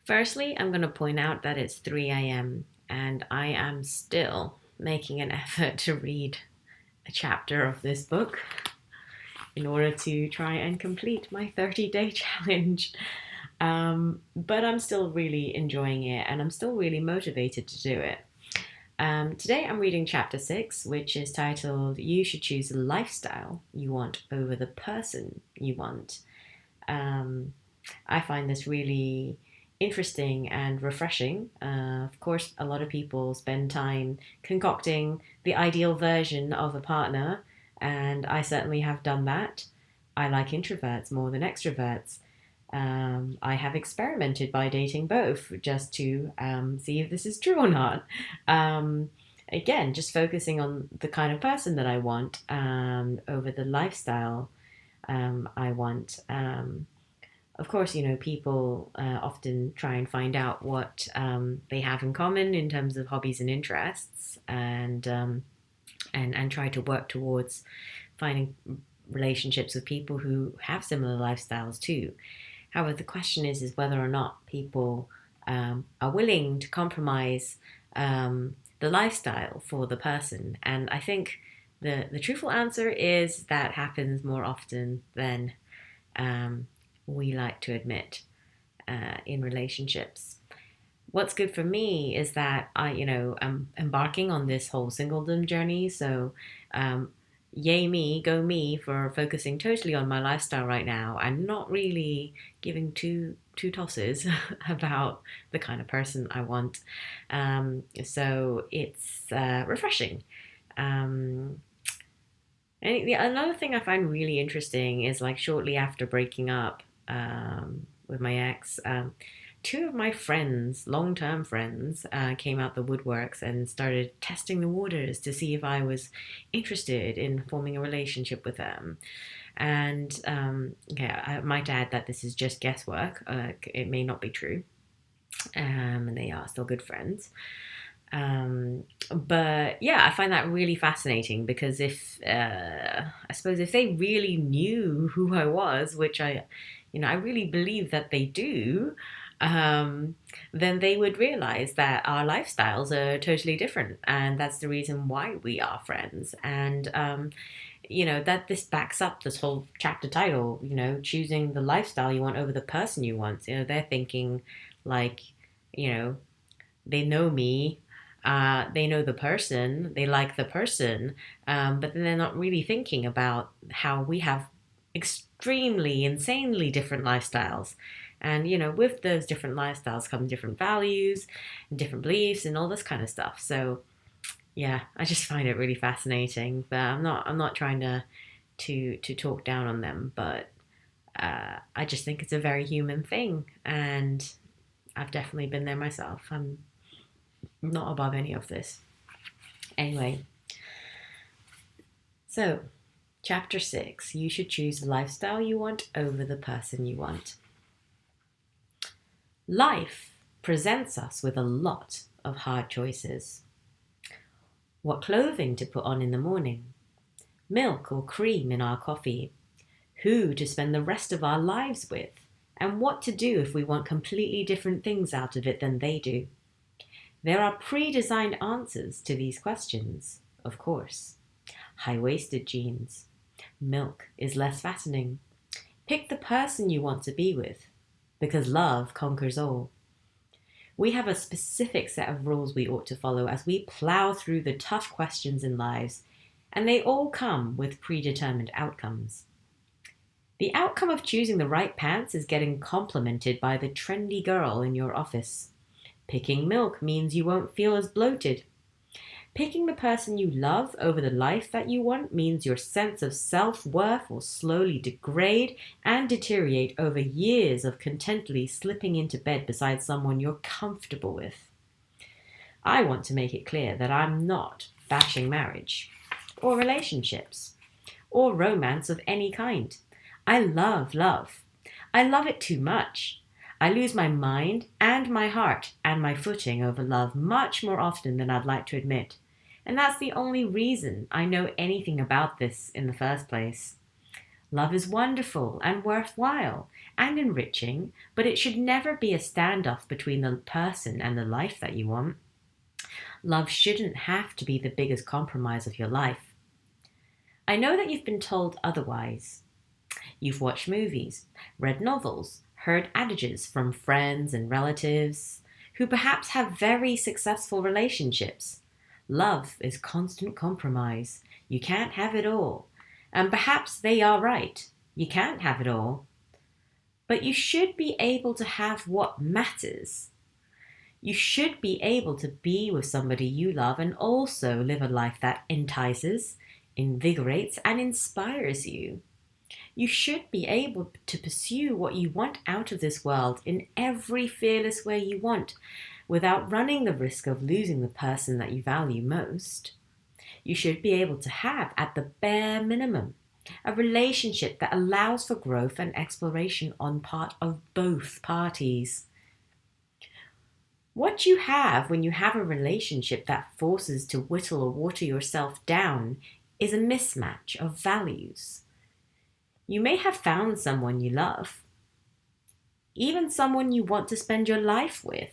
Firstly, I'm going to point out that it's 3 a.m. and I am still making an effort to read a chapter of this book in order to try and complete my 30-day challenge. But I'm still really enjoying it and I'm still really motivated to do it. Today I'm reading chapter 6, which is titled You Should Choose the Lifestyle You Want Over the Person You Want. I find this really interesting and refreshing. Of course, a lot of people spend time concocting the ideal version of a partner, and I certainly have done that. I like introverts more than extroverts. I have experimented by dating both just to see if this is true or not. Um, Again, just focusing on the kind of person that I want over the lifestyle I want. Of course, people often try and find out what they have in common in terms of hobbies and interests, and try to work towards finding relationships with people who have similar lifestyles too. However, the question is whether or not people are willing to compromise the lifestyle for the person. And I think the truthful answer is that happens more often than um, we like to admit in relationships. What's good for me is that I'm embarking on this whole singledom journey. So, um, yay me, go me for focusing totally on my lifestyle right now and not really giving two tosses about the kind of person I want. So it's refreshing. Um, and another thing I find really interesting is like shortly after breaking up with my ex, two of my friends, long term friends, came out the woodworks and started testing the waters to see if I was interested in forming a relationship with them. And okay, I might add that this is just guesswork. It may not be true. And they are still good friends. But yeah, I find that really fascinating because if I suppose if they really knew who I was, which I really believe that they do, um, then they would realize that our lifestyles are totally different, and that's the reason why we are friends. And that this backs up this whole chapter title. Choosing the lifestyle you want over the person you want. They're thinking like, you know, they know me, they know the person, they like the person, but then they're not really thinking about how we have extremely, insanely different lifestyles. And, with those different lifestyles come different values and different beliefs and all this kind of stuff. So, yeah, I just find it really fascinating. But I'm not trying to talk down on them, but I just think it's a very human thing, and I've definitely been there myself. I'm not above any of this. Anyway, so chapter 6, you should choose the lifestyle you want over the person you want. Life presents us with a lot of hard choices. What clothing to put on in the morning, milk or cream in our coffee, who to spend the rest of our lives with, and what to do if we want completely different things out of it than they do. There are pre-designed answers to these questions, of course. High-waisted jeans. Milk is less fattening. Pick the person you want to be with, because love conquers all. We have a specific set of rules we ought to follow as we plow through the tough questions in lives, and they all come with predetermined outcomes. The outcome of choosing the right pants is getting complimented by the trendy girl in your office. Picking milk means you won't feel as bloated. Picking the person you love over the life that you want means your sense of self-worth will slowly degrade and deteriorate over years of contentedly slipping into bed beside someone you're comfortable with. I want to make it clear that I'm not bashing marriage, or relationships, or romance of any kind. I love love. I love it too much. I lose my mind and my heart and my footing over love much more often than I'd like to admit. And that's the only reason I know anything about this in the first place. Love is wonderful and worthwhile and enriching, but it should never be a standoff between the person and the life that you want. Love shouldn't have to be the biggest compromise of your life. I know that you've been told otherwise. You've watched movies, read novels, heard adages from friends and relatives who perhaps have very successful relationships. Love is constant compromise. You can't have it all. And perhaps they are right. You can't have it all. But you should be able to have what matters. You should be able to be with somebody you love and also live a life that entices, invigorates, and inspires you. You should be able to pursue what you want out of this world in every fearless way you want, without running the risk of losing the person that you value most. You should be able to have, at the bare minimum, a relationship that allows for growth and exploration on part of both parties. What you have when you have a relationship that forces to whittle or water yourself down is a mismatch of values. You may have found someone you love, even someone you want to spend your life with.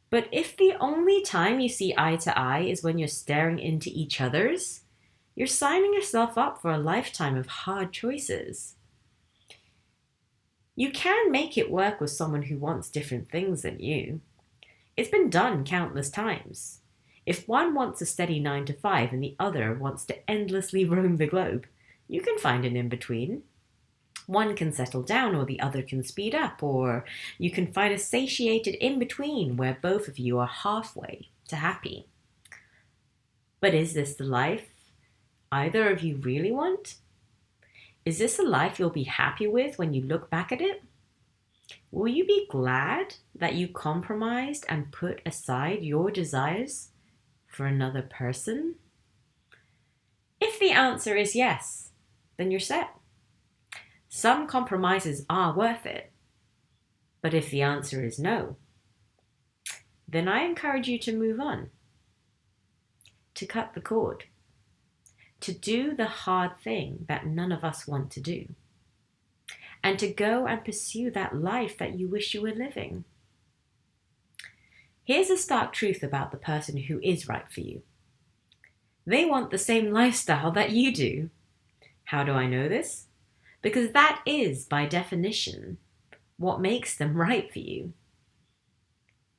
But if the only time you see eye to eye is when you're staring into each other's, you're signing yourself up for a lifetime of hard choices. You can make it work with someone who wants different things than you. It's been done countless times. If one wants a steady 9 to 5 and the other wants to endlessly roam the globe, you can find an in-between. One can settle down or the other can speed up, or you can find a satiated in-between where both of you are halfway to happy. But is this the life either of you really want? Is this a life you'll be happy with when you look back at it? Will you be glad that you compromised and put aside your desires for another person? If the answer is yes, then you're set. Some compromises are worth it. But if the answer is no, then I encourage you to move on, to cut the cord, to do the hard thing that none of us want to do, and to go and pursue that life that you wish you were living. Here's a stark truth about the person who is right for you. They want the same lifestyle that you do. How do I know this? Because that is, by definition, what makes them right for you.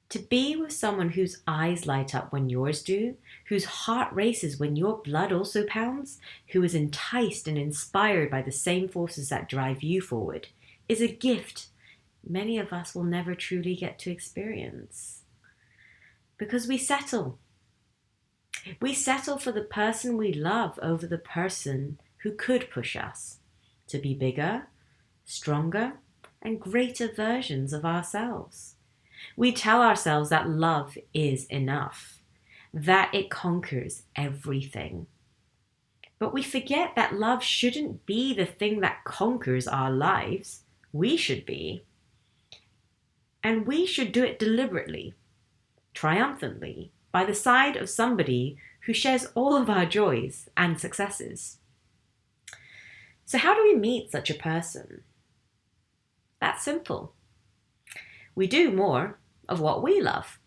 To be with someone whose eyes light up when yours do, whose heart races when your blood also pounds, who is enticed and inspired by the same forces that drive you forward, is a gift many of us will never truly get to experience. Because we settle. We settle for the person we love over the person who could push us to be bigger, stronger, and greater versions of ourselves. We tell ourselves that love is enough, that it conquers everything. But we forget that love shouldn't be the thing that conquers our lives. We should be. And we should do it deliberately, triumphantly, by the side of somebody who shares all of our joys and successes. So how do we meet such a person? That's simple. We do more of what we love.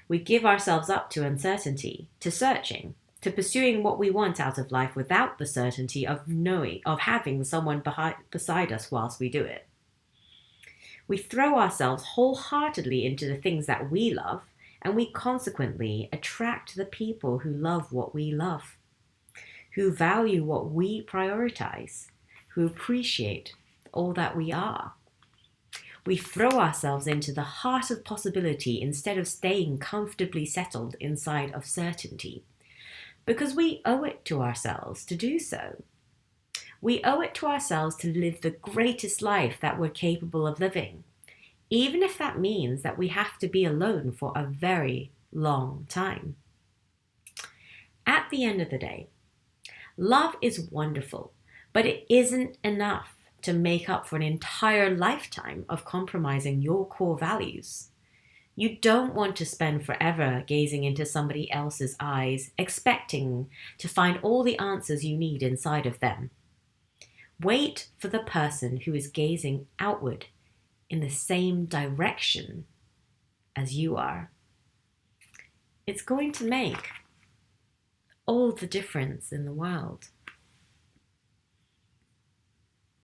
We give ourselves up to uncertainty, to searching, to pursuing what we want out of life without the certainty of having someone beside us whilst we do it. We throw ourselves wholeheartedly into the things that we love, and we consequently attract the people who love what we love, who value what we prioritize, who appreciate all that we are. We throw ourselves into the heart of possibility instead of staying comfortably settled inside of certainty, because we owe it to ourselves to do so. We owe it to ourselves to live the greatest life that we're capable of living, even if that means that we have to be alone for a very long time. At the end of the day, love is wonderful, but it isn't enough to make up for an entire lifetime of compromising your core values. You don't want to spend forever gazing into somebody else's eyes, expecting to find all the answers you need inside of them. Wait for the person who is gazing outward in the same direction as you are. It's going to make all the difference in the world.